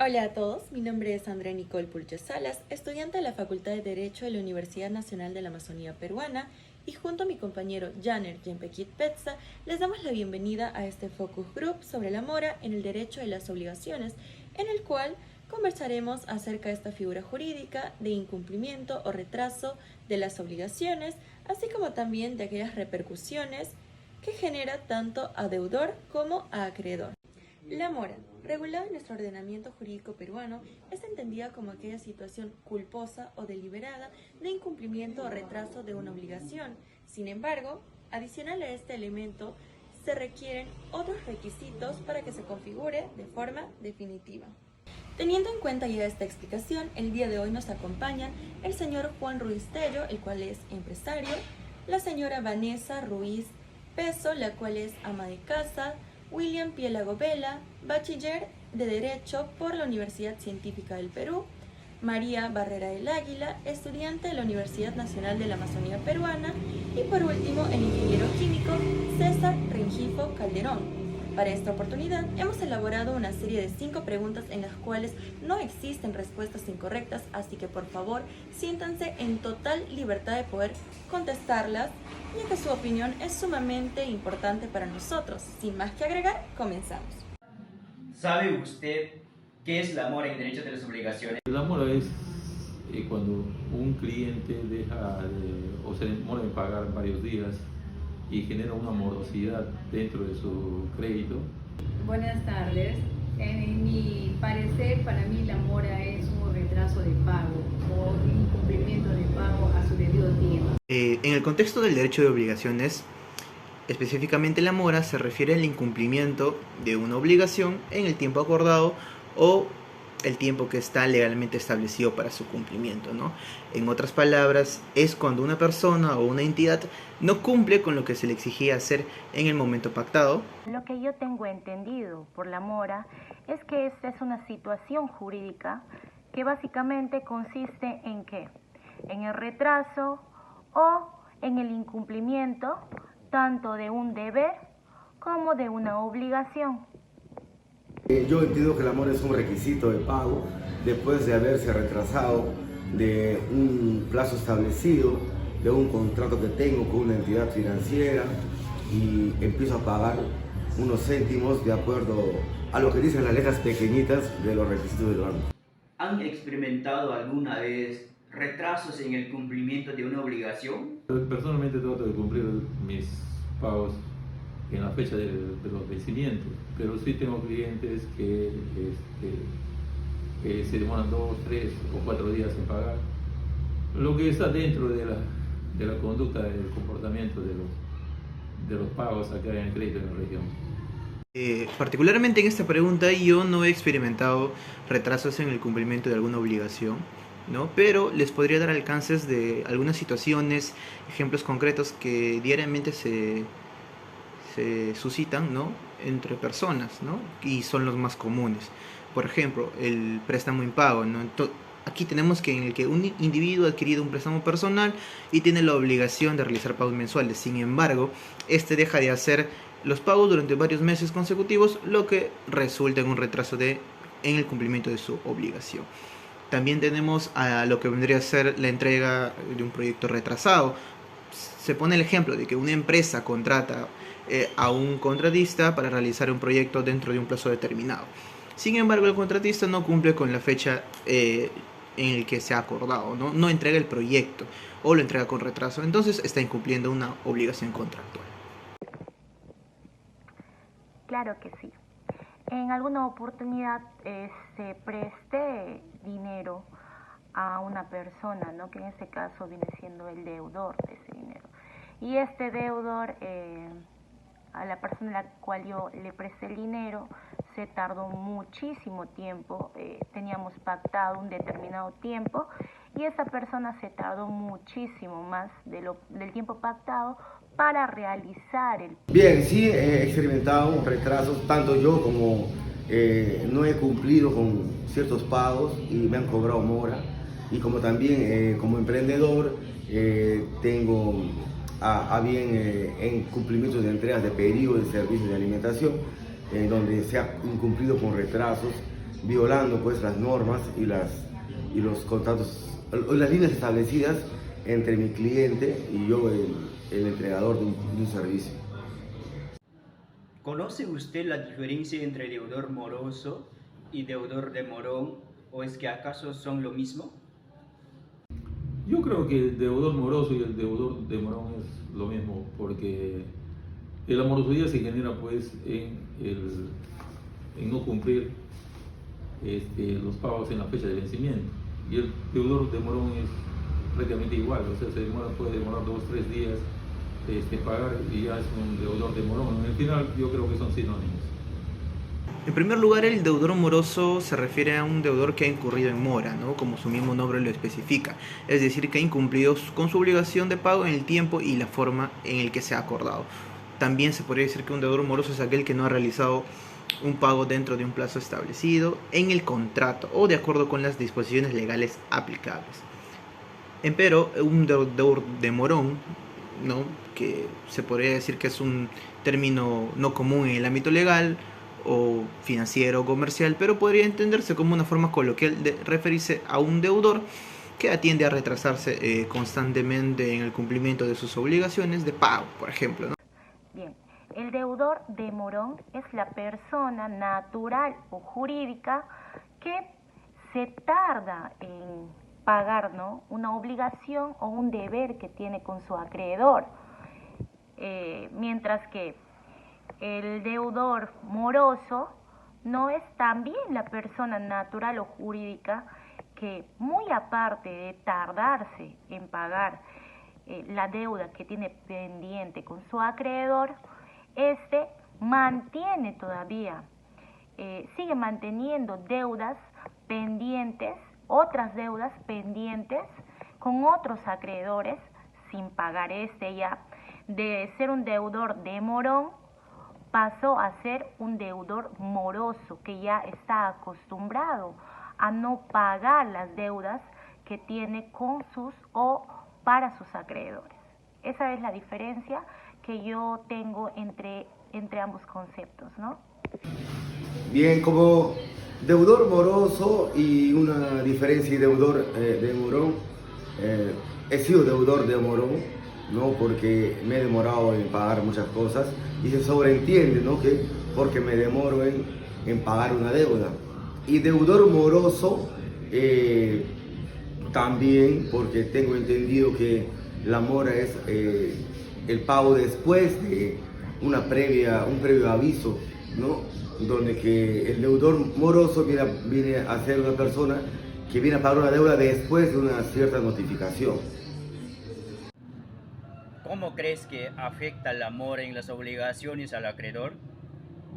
Hola a todos, mi nombre es Andrea Nicole Pulches Salas, estudiante de la Facultad de Derecho de la Universidad Nacional de la Amazonía Peruana, y junto a mi compañero Janer Yempekit Petza les damos la bienvenida a este Focus Group sobre la mora en el derecho de las obligaciones, en el cual conversaremos acerca de esta figura jurídica de incumplimiento o retraso de las obligaciones, así como también de aquellas repercusiones que genera tanto a deudor como a acreedor. La mora, regulada en nuestro ordenamiento jurídico peruano, es entendida como aquella situación culposa o deliberada de incumplimiento o retraso de una obligación. Sin embargo, adicional a este elemento, se requieren otros requisitos para que se configure de forma definitiva. Teniendo en cuenta ya esta explicación, el día de hoy nos acompañan el señor Juan Ruiz Tello, el cual es empresario, la señora Vanessa Ruiz Peso, la cual es ama de casa, William Piélago Vela, bachiller de Derecho por la Universidad Científica del Perú, María Barrera del Águila, estudiante de la Universidad Nacional de la Amazonía Peruana, y por último el ingeniero químico César Rengifo Calderón. Para esta oportunidad hemos elaborado una serie de 5 preguntas en las cuales no existen respuestas incorrectas, así que por favor siéntanse en total libertad de poder contestarlas, ya que su opinión es sumamente importante para nosotros. Sin más que agregar, comenzamos. ¿Sabe usted qué es la mora en derecho de las obligaciones? La mora es cuando un cliente o se demora en pagar varios días y genera una morosidad dentro de su crédito. Buenas tardes. En mi parecer, para mí la mora es un retraso de pago o un incumplimiento de pago a su debido tiempo. En el contexto del derecho de obligaciones, específicamente la mora se refiere al incumplimiento de una obligación en el tiempo acordado o el tiempo que está legalmente establecido para su cumplimiento, ¿no? En otras palabras, es cuando una persona o una entidad no cumple con lo que se le exigía hacer en el momento pactado. Lo que yo tengo entendido por la mora es que esta es una situación jurídica que básicamente consiste en ¿qué? En el retraso o en el incumplimiento tanto de un deber como de una obligación. Yo entiendo que la mora es un requisito de pago después de haberse retrasado de un plazo establecido, de un contrato que tengo con una entidad financiera, y empiezo a pagar unos céntimos de acuerdo a lo que dicen las letras pequeñitas de los requisitos del banco. ¿Han experimentado alguna vez retrasos en el cumplimiento de una obligación? Personalmente trato de cumplir mis pagos en la fecha de los vencimientos, pero sí tengo clientes que se demoran 2, 3 o 4 días en pagar, lo que está dentro de la conducta del comportamiento de los pagos acá en el crédito en la región. Particularmente en esta pregunta yo no he experimentado retrasos en el cumplimiento de alguna obligación, ¿no? Pero les podría dar alcances de algunas situaciones, ejemplos concretos que diariamente se suscitan, ¿no? Entre personas, ¿no? Y son los más comunes. Por ejemplo, el préstamo impago, ¿no? Aquí tenemos que en el que un individuo ha adquirido un préstamo personal y tiene la obligación de realizar pagos mensuales. Sin embargo, este deja de hacer los pagos durante varios meses consecutivos, lo que resulta en un retraso en el cumplimiento de su obligación. También tenemos a lo que vendría a ser la entrega de un proyecto retrasado. Se pone el ejemplo de que una empresa contrata a un contratista para realizar un proyecto dentro de un plazo determinado. Sin embargo, el contratista no cumple con la fecha en el que se ha acordado, ¿no? No entrega el proyecto o lo entrega con retraso, entonces está incumpliendo una obligación contractual. Claro que sí. En alguna oportunidad se preste dinero a una persona, ¿no? Que en este caso viene siendo el deudor de ese dinero. Y este deudor, a la persona a la cual yo le presté el dinero, se tardó muchísimo tiempo. Teníamos pactado un determinado tiempo y esa persona se tardó muchísimo más del tiempo pactado para realizar el... Bien, sí he experimentado retrasos, tanto yo como no he cumplido con ciertos pagos y me han cobrado mora, y como también como emprendedor tengo a bien en cumplimientos de entregas de pedidos de servicios de alimentación, donde se ha incumplido con retrasos violando pues las normas y los contratos, las líneas establecidas entre mi cliente y yo, el entregador de un servicio. ¿Conoce usted la diferencia entre deudor moroso y deudor de morón, o es que acaso son lo mismo? Yo creo que el deudor moroso y el deudor de morón es lo mismo, porque la morosidad se genera pues en no cumplir los pagos en la fecha de vencimiento, y el deudor de morón es prácticamente igual, o sea, puede demorar 2 o 3 días pagar y ya es un deudor de morón. En el final yo creo que son sinónimos. En primer lugar, el deudor moroso se refiere a un deudor que ha incurrido en mora, ¿no? Como su mismo nombre lo especifica, es decir, que ha incumplido con su obligación de pago en el tiempo y la forma en el que se ha acordado. También se podría decir que un deudor moroso es aquel que no ha realizado un pago dentro de un plazo establecido en el contrato o de acuerdo con las disposiciones legales aplicables. Empero, un deudor de morón, ¿no? Que se podría decir que es un término no común en el ámbito legal o financiero o comercial, pero podría entenderse como una forma coloquial de referirse a un deudor que atiende a retrasarse constantemente en el cumplimiento de sus obligaciones de pago, por ejemplo, ¿no? Bien, el deudor de morón es la persona natural o jurídica que se tarda en pagar, ¿no?, una obligación o un deber que tiene con su acreedor, mientras que el deudor moroso no es también la persona natural o jurídica que, muy aparte de tardarse en pagar la deuda que tiene pendiente con su acreedor, mantiene todavía, sigue manteniendo deudas pendientes, otras deudas pendientes con otros acreedores sin pagar. Ya de ser un deudor de morón pasó a ser un deudor moroso, que ya está acostumbrado a no pagar las deudas que tiene con sus o para sus acreedores. Esa es la diferencia que yo tengo entre ambos conceptos, ¿no? Bien, como deudor moroso y una diferencia y deudor de morón, he sido deudor de morón, ¿no? Porque me he demorado en pagar muchas cosas y se sobreentiende, ¿no?, que porque me demoro en pagar una deuda. Y deudor moroso también, porque tengo entendido que la mora es el pago después de un previo aviso, ¿no?, donde que el deudor moroso viene a ser una persona que viene a pagar una deuda después de una cierta notificación. ¿Cómo crees que afecta la mora en las obligaciones al acreedor?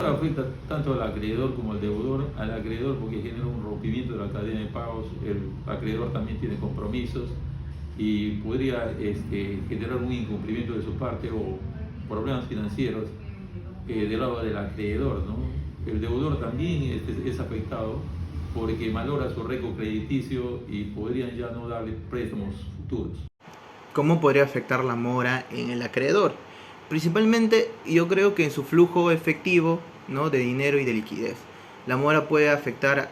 Afecta tanto al acreedor como al deudor. Al acreedor porque genera un rompimiento de la cadena de pagos, el acreedor también tiene compromisos y podría generar un incumplimiento de su parte o problemas financieros del lado del acreedor, ¿no? El deudor también es afectado porque malora su récord crediticio y podrían ya no darle préstamos futuros. ¿Cómo podría afectar la mora en el acreedor? Principalmente yo creo que en su flujo efectivo, ¿no?, de dinero y de liquidez. La mora puede afectar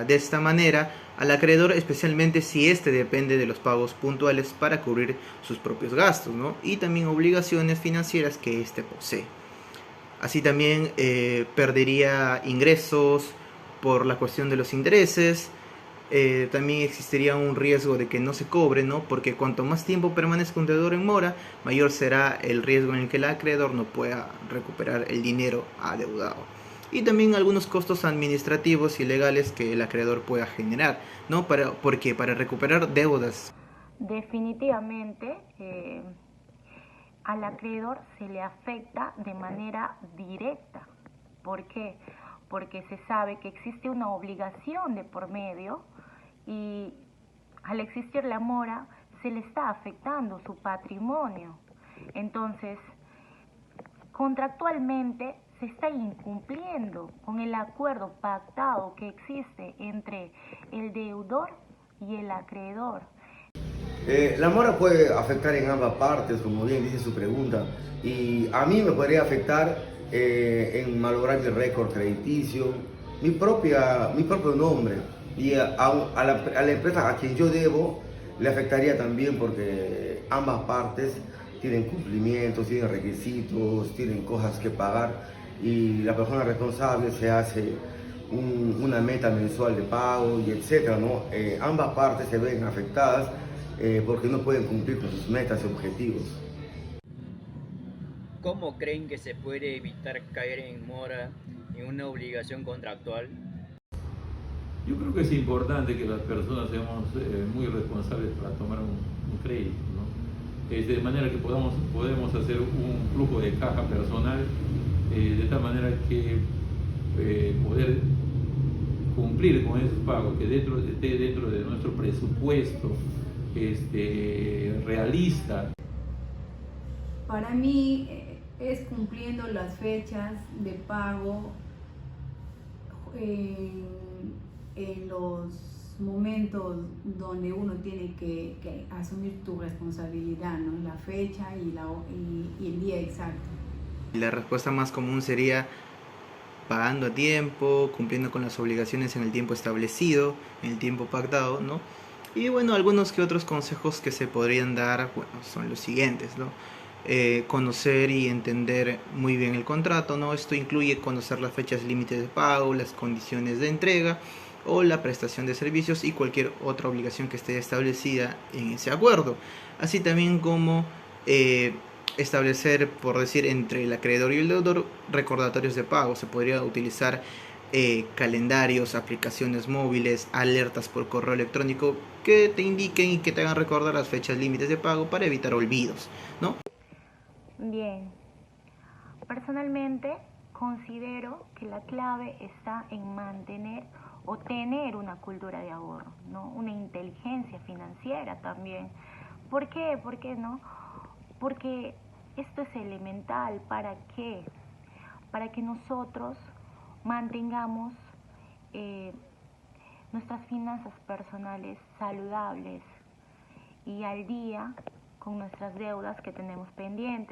de esta manera al acreedor, especialmente si depende de los pagos puntuales para cubrir sus propios gastos, ¿no?, y también obligaciones financieras que posee. Así también perdería ingresos por la cuestión de los intereses. También existiría un riesgo de que no se cobre, ¿no?, porque cuanto más tiempo permanezca un deudor en mora, mayor será el riesgo en el que el acreedor no pueda recuperar el dinero adeudado. Y también algunos costos administrativos y legales que el acreedor pueda generar, ¿no? Porque para recuperar deudas. Definitivamente al acreedor se le afecta de manera directa. ¿Por qué? Porque se sabe que existe una obligación de por medio y al existir la mora se le está afectando su patrimonio. Entonces, contractualmente se está incumpliendo con el acuerdo pactado que existe entre el deudor y el acreedor. La mora puede afectar en ambas partes, como bien dice su pregunta, y a mí me podría afectar en malograr mi récord crediticio, mi propio nombre, y a la empresa a quien yo debo le afectaría también, porque ambas partes tienen cumplimientos, tienen requisitos, tienen cosas que pagar, y la persona responsable se hace una meta mensual de pago y etcétera, ¿no? Ambas partes se ven afectadas porque no pueden cumplir con sus metas y objetivos. ¿Cómo creen que se puede evitar caer en mora en una obligación contractual? Yo creo que es importante que las personas seamos muy responsables para tomar un crédito, ¿no? De manera que podemos hacer un flujo de caja personal, de tal manera que poder cumplir con esos pagos, que esté dentro de nuestro presupuesto realista. Para mí es cumpliendo las fechas de pago en los momentos donde uno tiene que asumir tu responsabilidad, ¿no? La fecha y el día exacto. La respuesta más común sería pagando a tiempo, cumpliendo con las obligaciones en el tiempo establecido, en el tiempo pactado, ¿no? Y bueno, algunos que otros consejos que se podrían dar, bueno, son los siguientes, ¿no? Conocer y entender muy bien el contrato, ¿no? Esto incluye conocer las fechas límites de pago, las condiciones de entrega o la prestación de servicios y cualquier otra obligación que esté establecida en ese acuerdo, así también como establecer, por decir, entre el acreedor y el deudor recordatorios de pago. Se podría utilizar calendarios, aplicaciones móviles, alertas por correo electrónico que te indiquen y que te hagan recordar las fechas límites de pago para evitar olvidos, ¿no? Bien, personalmente considero que la clave está en mantener o tener una cultura de ahorro, ¿no? Una inteligencia financiera también. ¿Por qué? ¿Por qué no? Porque esto es elemental. ¿Para qué? Para que nosotros mantengamos nuestras finanzas personales saludables y al día con nuestras deudas que tenemos pendientes.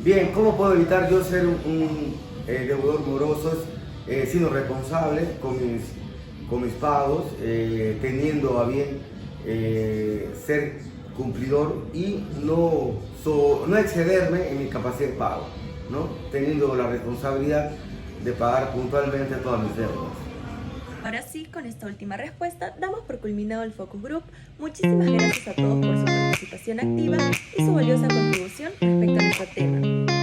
Bien, ¿cómo puedo evitar yo ser un deudor moroso? Siendo responsable con mis pagos, teniendo a bien ser cumplidor y no excederme en mi capacidad de pago, ¿no? Teniendo la responsabilidad de pagar puntualmente todas mis deudas. Ahora sí, con esta última respuesta, damos por culminado el Focus Group. Muchísimas gracias a todos por su participación activa y su valiosa contribución respecto a nuestro tema.